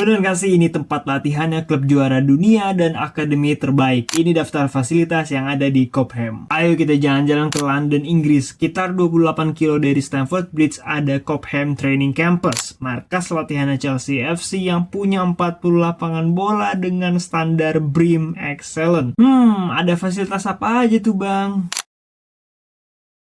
Bener gak sih ini tempat latihannya klub juara dunia dan akademi terbaik? Ini daftar fasilitas yang ada di Cobham. Ayo kita jalan-jalan ke London, Inggris. Sekitar 28 kilo dari Stamford Bridge ada Cobham Training Campus, markas latihannya Chelsea FC yang punya 40 lapangan bola dengan standar BREEAM Excellent. Ada fasilitas apa aja tuh bang?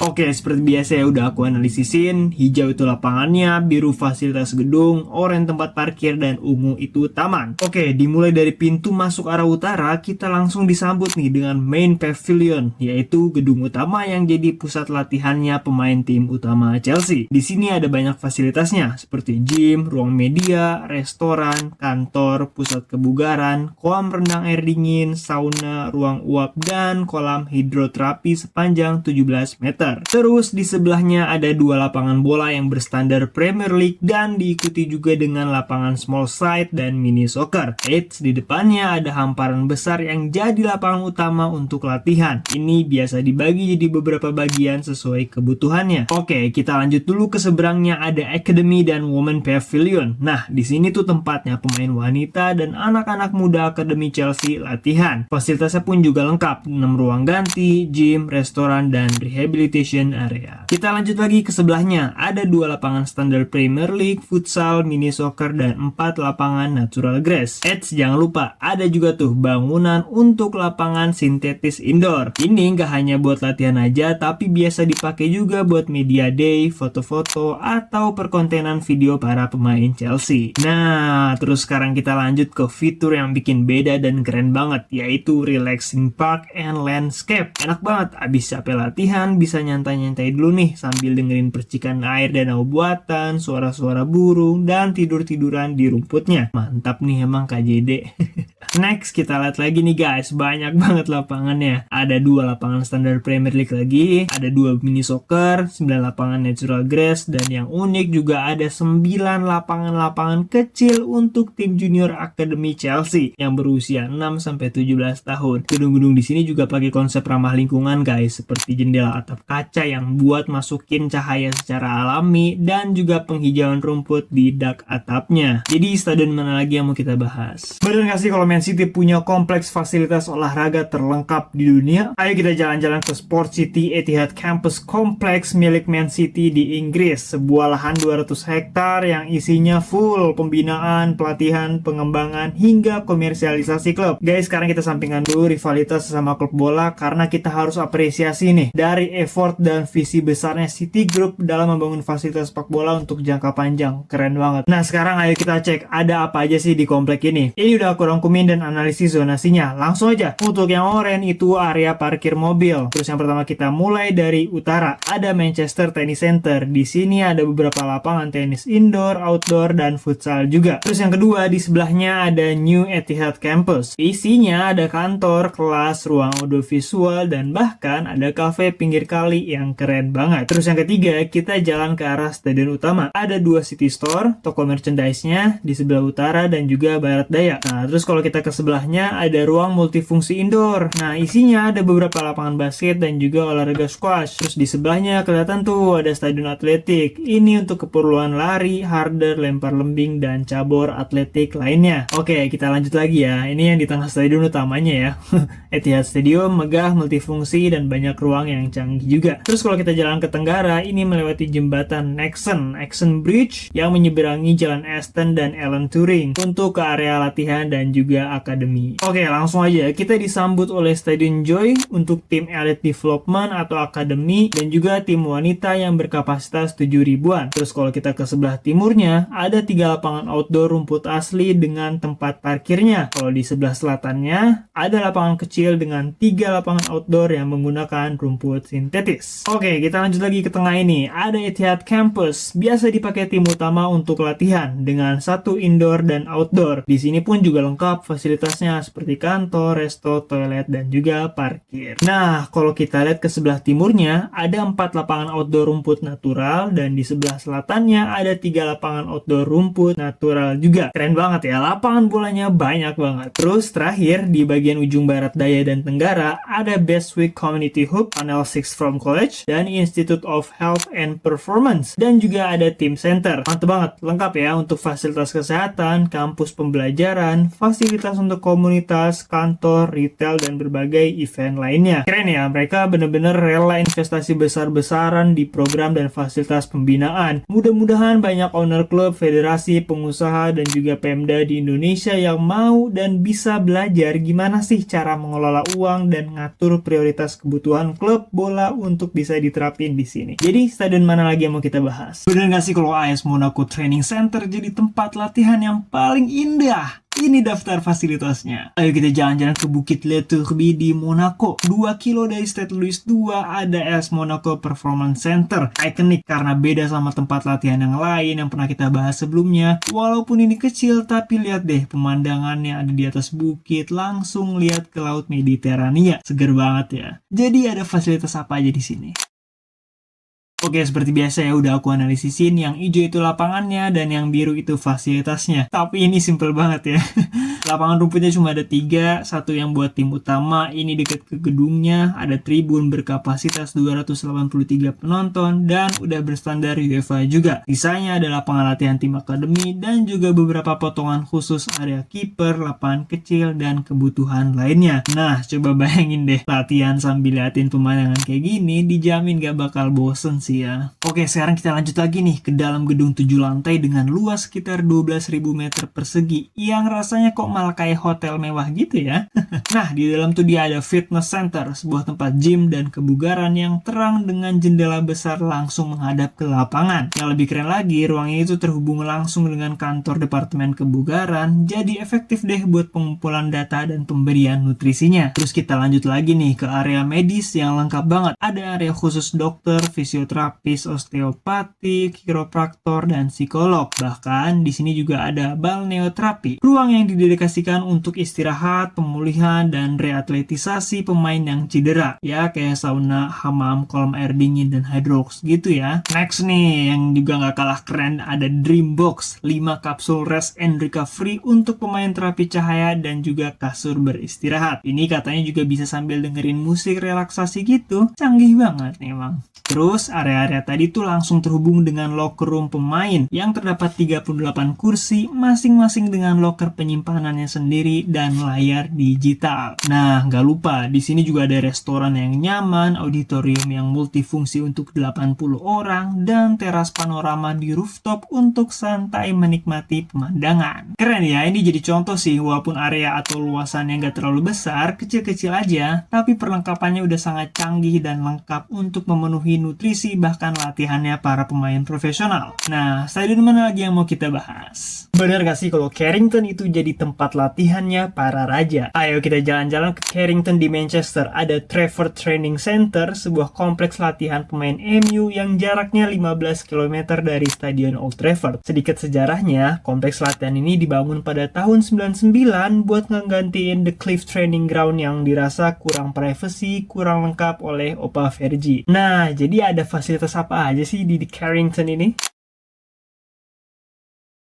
Oke, seperti biasa ya udah aku analisisin. Hijau itu lapangannya, biru fasilitas gedung, oranye tempat parkir, dan ungu itu taman. Oke, dimulai dari pintu masuk arah utara, kita langsung disambut nih dengan main pavilion, yaitu gedung utama yang jadi pusat latihannya pemain tim utama Chelsea. Di sini ada banyak fasilitasnya, seperti gym, ruang media, restoran, kantor, pusat kebugaran, kolam renang air dingin, sauna, ruang uap, dan kolam hidroterapi sepanjang 17 meter. Terus di sebelahnya ada dua lapangan bola yang berstandar Premier League dan diikuti juga dengan lapangan small side dan mini soccer. Eits, di depannya ada hamparan besar yang jadi lapangan utama untuk latihan. Ini biasa dibagi jadi beberapa bagian sesuai kebutuhannya. Oke, kita lanjut dulu ke seberangnya ada Academy dan Women Pavilion. Nah, di sini tuh tempatnya pemain wanita dan anak-anak muda Akademi Chelsea latihan. Fasilitasnya pun juga lengkap, 6 ruang ganti, gym, restoran, dan rehabilitation area. Kita lanjut lagi ke sebelahnya. Ada 2 lapangan standar Premier League, futsal, mini soccer, dan 4 lapangan natural grass. Eits, jangan lupa, ada juga tuh bangunan untuk lapangan sintetis indoor. Ini nggak hanya buat latihan aja, tapi biasa dipakai juga buat media day, foto-foto, atau perkontenan video para pemain Chelsea. Nah, terus sekarang kita lanjut ke fitur yang bikin beda dan keren banget, yaitu relaxing park and landscape. Enak banget, abis capek latihan, bisa nyantai-nyantai dulu nih sambil dengerin percikan air danau buatan, suara-suara burung, dan tidur-tiduran di rumputnya. Mantap nih emang KJD. Next, kita lihat lagi nih guys, banyak banget lapangannya. Ada 2 lapangan standar Premier League lagi, ada 2 mini soccer, 9 lapangan natural grass, dan yang unik juga ada 9 lapangan-lapangan kecil untuk tim junior Akademi Chelsea yang berusia 6-17 tahun. Gedung-gedung di sini juga pakai konsep ramah lingkungan guys, seperti jendela atap kaca yang buat masukin cahaya secara alami dan juga penghijauan rumput di dak atapnya. Jadi stadion mana lagi yang mau kita bahas? Bener gak sih kalau Man City punya kompleks fasilitas olahraga terlengkap di dunia? Ayo kita jalan-jalan ke Sport City Etihad Campus Kompleks milik Man City di Inggris. Sebuah lahan 200 hektar yang isinya full pembinaan, pelatihan, pengembangan, hingga komersialisasi klub. Guys, sekarang kita sampingkan dulu rivalitas sesama klub bola karena kita harus apresiasi nih dari effort dan visi besarnya City Group dalam membangun fasilitas sepak bola untuk jangka panjang. Keren banget. Nah, sekarang ayo kita cek ada apa aja sih di komplek ini. Ini udah aku rangkumin dan analisis zonasinya. Langsung aja. Untuk yang oranye itu area parkir mobil. Terus yang pertama kita mulai dari utara. Ada Manchester Tennis Center. Di sini ada beberapa lapangan tenis indoor, outdoor, dan futsal juga. Terus yang kedua di sebelahnya ada New Etihad Campus. Isinya ada kantor, kelas, ruang audiovisual, dan bahkan ada kafe pinggir kali yang keren banget. Terus yang ketiga kita jalan ke arah stadion utama. Ada 2 city store, toko merchandise-nya di sebelah utara dan juga barat daya. Nah, terus kalau kita ke sebelahnya ada ruang multifungsi indoor. Nah, isinya ada beberapa lapangan basket dan juga olahraga squash. Terus di sebelahnya kelihatan tuh ada stadion atletik. Ini untuk keperluan lari, harder, lempar lembing, dan cabur atletik lainnya. Oke, kita lanjut lagi ya. Ini yang di tengah stadion utamanya ya. Etihad Stadium megah, multifungsi, dan banyak ruang yang canggih juga. Terus kalau kita jalan ke tenggara, ini melewati jembatan Nexon Bridge yang menyeberangi jalan Aston dan Alan Turing untuk ke area latihan dan juga akademi. Oke, langsung aja kita disambut oleh Stadion Joy untuk tim elite development atau akademi dan juga tim wanita yang berkapasitas 7 ribuan. Terus kalau kita ke sebelah timurnya, ada 3 lapangan outdoor rumput asli dengan tempat parkirnya. Kalau di sebelah selatannya, ada lapangan kecil dengan 3 lapangan outdoor yang menggunakan rumput sintetis. Oke, kita lanjut lagi ke tengah ini. Ada Etihad Campus, biasa dipakai tim utama untuk latihan dengan 1 indoor dan outdoor. Di sini pun juga lengkap fasilitasnya seperti kantor, resto, toilet, dan juga parkir. Nah, kalau kita lihat ke sebelah timurnya, ada 4 lapangan outdoor rumput natural dan di sebelah selatannya ada 3 lapangan outdoor rumput natural juga. Keren banget ya, lapangan bolanya banyak banget. Terus terakhir di bagian ujung barat daya dan tenggara ada Bestwick Community Hub, Panel 6 from From College dan Institute of Health and Performance, dan juga ada Team Center. Mantap banget, lengkap ya untuk fasilitas kesehatan, kampus pembelajaran, fasilitas untuk komunitas, kantor, retail, dan berbagai event lainnya. Keren ya, mereka bener-bener rela investasi besar-besaran di program dan fasilitas pembinaan. Mudah-mudahan banyak owner klub, federasi, pengusaha, dan juga Pemda di Indonesia yang mau dan bisa belajar gimana sih cara mengelola uang dan ngatur prioritas kebutuhan klub bola untuk bisa diterapin di sini. Jadi stadion mana lagi yang mau kita bahas? Bener gak sih kalau AS Monaco Training Center jadi tempat latihan yang paling indah? Ini daftar fasilitasnya. Ayo kita jalan-jalan ke Bukit Le Tourbillon di Monaco. 2 kilo dari Stade Louis II ada AS Monaco Performance Center. Ikonik karena beda sama tempat latihan yang lain yang pernah kita bahas sebelumnya. Walaupun ini kecil, tapi lihat deh pemandangannya ada di atas bukit, langsung lihat ke Laut Mediterania. Seger banget ya. Jadi ada fasilitas apa aja di sini? Oke, seperti biasa ya udah aku analisisin, yang hijau itu lapangannya dan yang biru itu fasilitasnya. Tapi ini simple banget ya. Lapangan rumputnya cuma ada 3, satu yang buat tim utama, ini dekat ke gedungnya, ada tribun berkapasitas 283 penonton dan udah berstandar UEFA juga. Sisanya ada lapangan latihan tim akademi dan juga beberapa potongan khusus area kiper, lapangan kecil dan kebutuhan lainnya. Nah, coba bayangin deh, latihan sambil liatin pemandangan kayak gini dijamin gak bakal bosen sih ya. Oke, sekarang kita lanjut lagi nih ke dalam gedung 7 lantai dengan luas sekitar 12.000 meter persegi yang rasanya kok malah kayak hotel mewah gitu ya. Nah, di dalam tuh dia ada fitness center, sebuah tempat gym dan kebugaran yang terang dengan jendela besar langsung menghadap ke lapangan. Yang lebih keren lagi, ruangnya itu terhubung langsung dengan kantor departemen kebugaran, jadi efektif deh buat pengumpulan data dan pemberian nutrisinya. Terus kita lanjut lagi nih ke area medis yang lengkap banget. Ada area khusus dokter, fisioterapis, osteopati, kiropraktor, dan psikolog. Bahkan di sini juga ada balneoterapi, ruang yang didedikasikan untuk istirahat, pemulihan, dan reatletisasi pemain yang cedera. Ya, kayak sauna, hamam, kolam air dingin, dan hydrox gitu ya. Next nih, yang juga nggak kalah keren, ada Dreambox, 5 kapsul rest and recovery untuk pemain terapi cahaya dan juga kasur beristirahat. Ini katanya juga bisa sambil dengerin musik relaksasi gitu. Canggih banget nih emang. Terus area-area tadi tuh langsung terhubung dengan locker room pemain yang terdapat 38 kursi masing-masing dengan locker penyimpanannya sendiri dan layar digital. Nah, nggak lupa di sini juga ada restoran yang nyaman, auditorium yang multifungsi untuk 80 orang, dan teras panorama di rooftop untuk santai menikmati pemandangan. Keren ya, ini jadi contoh sih, walaupun area atau luasannya nggak terlalu besar, kecil-kecil aja, tapi perlengkapannya udah sangat canggih dan lengkap untuk memenuhi nutrisi bahkan latihannya para pemain profesional. Nah, stadion mana lagi yang mau kita bahas? Bener gak sih kalau Carrington itu jadi tempat latihannya para raja? Ayo kita jalan-jalan ke Carrington di Manchester. Ada Trafford Training Center, sebuah kompleks latihan pemain MU yang jaraknya 15 km dari Stadion Old Trafford. Sedikit sejarahnya, kompleks latihan ini dibangun pada tahun 99 buat ngegantiin The Cliff Training Ground yang dirasa kurang privacy, kurang lengkap oleh Opa Fergie. Nah, jadi ada fasilitas apa aja sih di Carrington ini?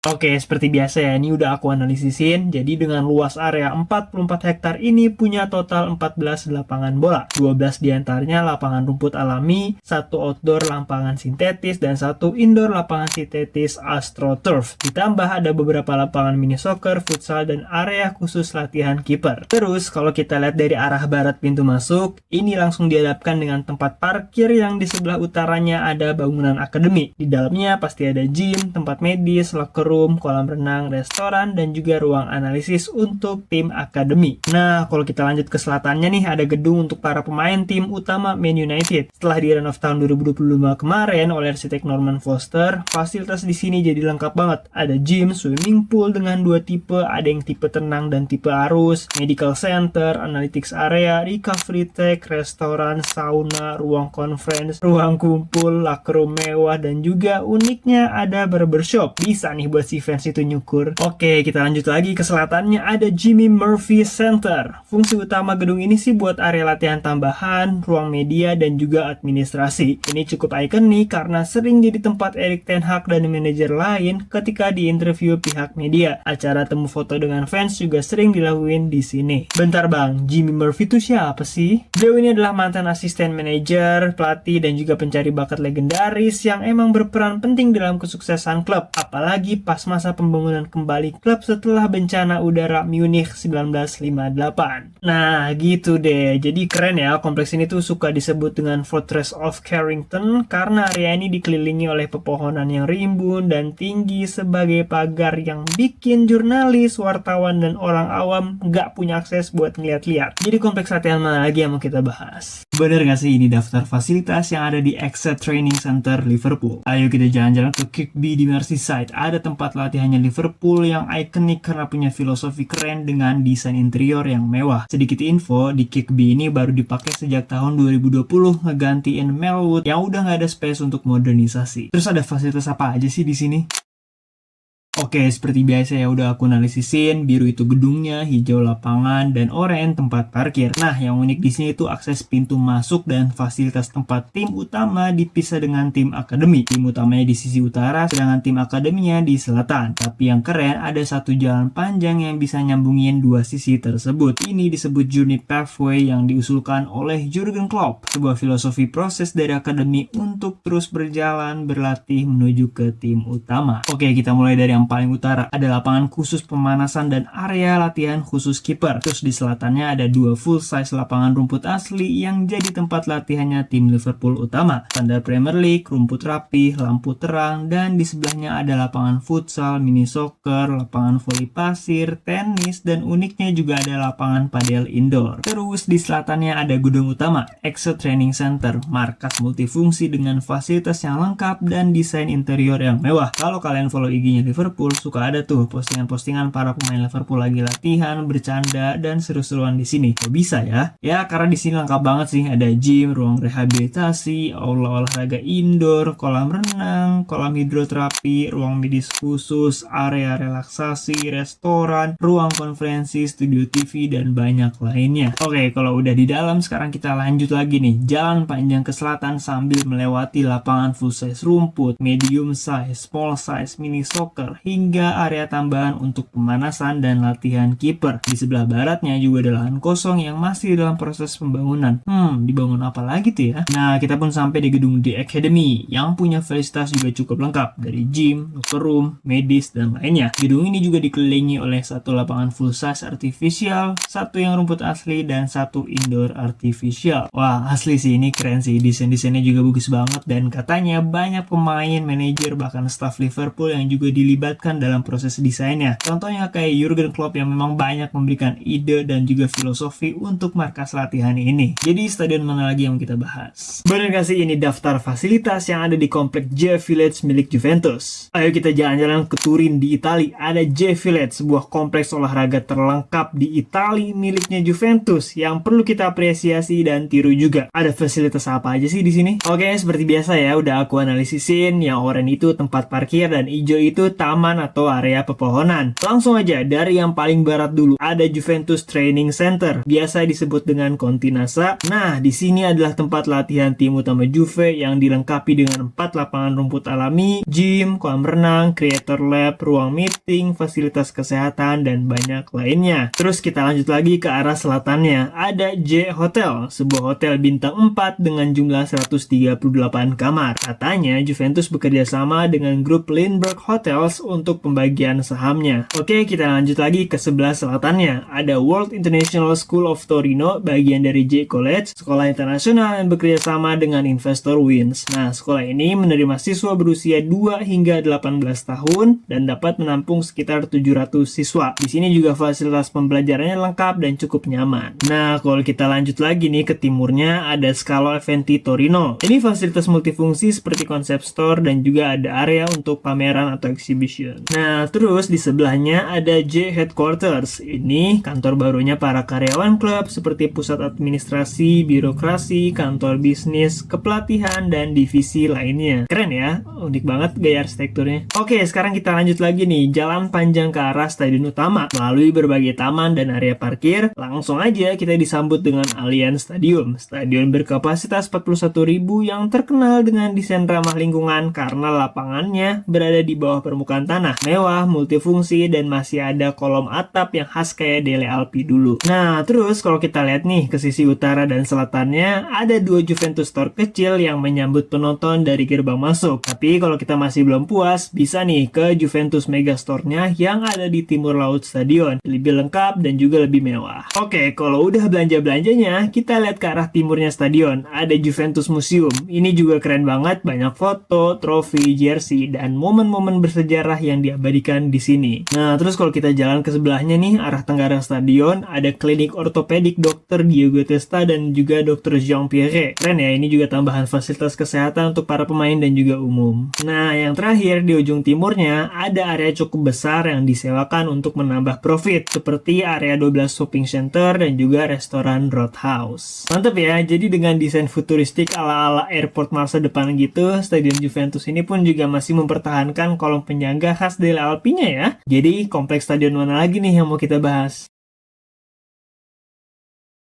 Oke, seperti biasa ya, ini udah aku analisisin. Jadi dengan luas area 44 hektar ini punya total 14 lapangan bola. 12 diantaranya lapangan rumput alami, 1 outdoor lapangan sintetis, dan 1 indoor lapangan sintetis AstroTurf. Ditambah ada beberapa lapangan mini soccer, futsal, dan area khusus latihan kiper. Terus kalau kita lihat dari arah barat pintu masuk, ini langsung dihadapkan dengan tempat parkir yang di sebelah utaranya ada bangunan akademi. Di dalamnya pasti ada gym, tempat medis, locker room, kolam renang, restoran, dan juga ruang analisis untuk tim akademi. Nah, kalau kita lanjut ke selatannya nih, ada gedung untuk para pemain tim utama Man United. Setelah di-renov tahun 2025 kemarin oleh arsitek Norman Foster, fasilitas di sini jadi lengkap banget. Ada gym, swimming pool dengan 2 tipe, ada yang tipe tenang dan tipe arus, medical center, analytics area, recovery tech, restoran, sauna, ruang conference, ruang kumpul, locker room mewah, dan juga uniknya ada barbershop. Bisa nih buat buat si fans itu nyukur. Oke, kita lanjut lagi ke selatannya, ada Jimmy Murphy Center. Fungsi utama gedung ini sih buat area latihan tambahan, ruang media, dan juga administrasi. Ini cukup ikonik karena sering jadi tempat Erik ten Hag dan manajer lain ketika diinterview pihak media. Acara temu foto dengan fans juga sering dilakuin di sini. Bentar bang, Jimmy Murphy itu siapa sih? Beliau ini adalah mantan asisten manajer, pelatih, dan juga pencari bakat legendaris yang emang berperan penting dalam kesuksesan klub. Apalagi pas masa pembangunan kembali klub setelah bencana udara Munich 1958. Nah, gitu deh. Jadi keren ya, kompleks ini tuh suka disebut dengan Fortress of Carrington karena area ini dikelilingi oleh pepohonan yang rimbun dan tinggi sebagai pagar yang bikin jurnalis, wartawan, dan orang awam nggak punya akses buat ngeliat-liat. Jadi kompleks latihan mana lagi yang mau kita bahas? Bener gak sih ini daftar fasilitas yang ada di Exeter Training Center Liverpool? Ayo kita jalan-jalan ke Kirkby di Merseyside. Ada tempat latihannya Liverpool yang ikonik karena punya filosofi keren dengan desain interior yang mewah. Sedikit info, di Kirkby ini baru dipakai sejak tahun 2020 ngegantiin Melwood yang udah nggak ada space untuk modernisasi. Terus ada fasilitas apa aja sih di sini? Oke, seperti biasa ya udah aku analisisin, biru itu gedungnya, hijau lapangan, dan oranye tempat parkir. Nah, yang unik di sini itu akses pintu masuk dan fasilitas tempat tim utama dipisah dengan tim akademi. Tim utamanya di sisi utara, sedangkan tim akademinya di selatan. Tapi yang keren, ada satu jalan panjang yang bisa nyambungin dua sisi tersebut. Ini disebut Journey Pathway yang diusulkan oleh Jurgen Klopp, sebuah filosofi proses dari akademi untuk terus berjalan, berlatih menuju ke tim utama. Oke, kita mulai dari yang paling utara. Ada lapangan khusus pemanasan dan area latihan khusus kiper. Terus di selatannya ada dua full size lapangan rumput asli yang jadi tempat latihannya tim Liverpool utama. Standar Premier League, rumput rapi, lampu terang, dan di sebelahnya ada lapangan futsal, mini soccer, lapangan voli pasir, tenis, dan uniknya juga ada lapangan padel indoor. Terus di selatannya ada gedung utama, Exeter Training Center, markas multifungsi dengan fasilitas yang lengkap dan desain interior yang mewah. Kalau kalian follow IG-nya Liverpool, suka ada tuh postingan-postingan para pemain Liverpool lagi latihan, bercanda, dan seru-seruan di sini. Kok bisa ya? Ya karena di sini lengkap banget sih. Ada gym, ruang rehabilitasi, aula olahraga indoor, kolam renang, kolam hidroterapi, ruang medis khusus, area relaksasi, restoran, ruang konferensi, studio TV, dan banyak lainnya. Oke, kalau udah di dalam, sekarang kita lanjut lagi nih. Jalan panjang ke selatan sambil melewati lapangan full size rumput, medium size, small size, mini soccer, hingga area tambahan untuk pemanasan dan latihan kiper. Di sebelah baratnya juga ada lahan kosong yang masih dalam proses pembangunan. Dibangun apa lagi tuh ya? Nah, kita pun sampai di gedung The Academy yang punya fasilitas juga cukup lengkap dari gym, locker room, medis, dan lainnya. Gedung ini juga dikelilingi oleh satu lapangan full size artificial, satu yang rumput asli, dan satu indoor artificial. Wah, asli sih ini keren sih. Desain-desainnya juga bagus banget dan katanya banyak pemain, manajer, bahkan staff Liverpool yang juga dilibatkan dalam proses desainnya. Contohnya kayak Jurgen Klopp yang memang banyak memberikan ide dan juga filosofi untuk markas latihan ini. Jadi stadion mana lagi yang kita bahas? Bener gak sih ini daftar fasilitas yang ada di komplek J Village milik Juventus? Ayo kita jalan-jalan ke Turin di Italia. Ada J Village, sebuah kompleks olahraga terlengkap di Italia miliknya Juventus yang perlu kita apresiasi dan tiru juga. Ada fasilitas apa aja sih di sini? Oke, seperti biasa ya, udah aku analisisin. Yang oranye itu tempat parkir dan hijau itu taman atau area pepohonan. Langsung aja dari yang paling barat dulu, ada Juventus Training Center, biasa disebut dengan Continasa. Nah, di sini adalah tempat latihan tim utama Juve yang dilengkapi dengan 4 lapangan rumput alami, gym, kolam renang, creator lab, ruang meeting, fasilitas kesehatan, dan banyak lainnya. Terus kita lanjut lagi ke arah selatannya, ada J Hotel, sebuah hotel bintang 4 dengan jumlah 138 kamar. Katanya Juventus bekerja sama dengan grup Lindbergh Hotels untuk pembagian sahamnya. Oke, kita lanjut lagi ke sebelah selatannya. Ada World International School of Torino, bagian dari J College, sekolah internasional yang bekerja sama dengan investor Wins. Nah, sekolah ini menerima siswa berusia 2 hingga 18 tahun dan dapat menampung sekitar 700 siswa. Di sini juga fasilitas pembelajarannya lengkap dan cukup nyaman. Nah, kalau kita lanjut lagi nih ke timurnya, ada Scalo Eventi Torino. Ini fasilitas multifungsi seperti konsep store dan juga ada area untuk pameran atau exhibition Station. Nah, terus di sebelahnya ada J Headquarters. Ini kantor barunya para karyawan klub seperti pusat administrasi, birokrasi, kantor bisnis, kepelatihan, dan divisi lainnya. Keren ya, unik banget gaya arsitekturnya. Oke, sekarang kita lanjut lagi nih, jalan panjang ke arah stadion utama melalui berbagai taman dan area parkir. Langsung aja kita disambut dengan Allianz Stadium. Stadion berkapasitas 41.000 yang terkenal dengan desain ramah lingkungan karena lapangannya berada di bawah permukaan tanah. Mewah, multifungsi, dan masih ada kolom atap yang khas kayak Dele Alpi dulu. Nah, terus kalau kita lihat nih ke sisi utara dan selatannya, ada dua Juventus Store kecil yang menyambut penonton dari gerbang masuk. Tapi kalau kita masih belum puas, bisa nih ke Juventus Megastore-nya yang ada di timur laut stadion. Lebih lengkap dan juga lebih mewah. Oke, kalau udah belanja-belanjanya, kita lihat ke arah timurnya stadion. Ada Juventus Museum. Ini juga keren banget, banyak foto, trofi, jersey, dan momen-momen bersejarah yang diabadikan di sini. Nah, terus kalau kita jalan ke sebelahnya nih, arah tenggara stadion, ada klinik ortopedik Dr. Diego Testa dan juga Dr. Jean-Pierre. Keren ya, ini juga tambahan fasilitas kesehatan untuk para pemain dan juga umum. Nah, yang terakhir di ujung timurnya, ada area cukup besar yang disewakan untuk menambah profit, seperti area 12 shopping center dan juga restoran Roadhouse. Mantep ya, jadi dengan desain futuristik ala-ala airport masa depan gitu, Stadion Juventus ini pun juga masih mempertahankan kolom penyangga khas Delle Alpinya ya. Jadi, kompleks stadion mana lagi nih yang mau kita bahas?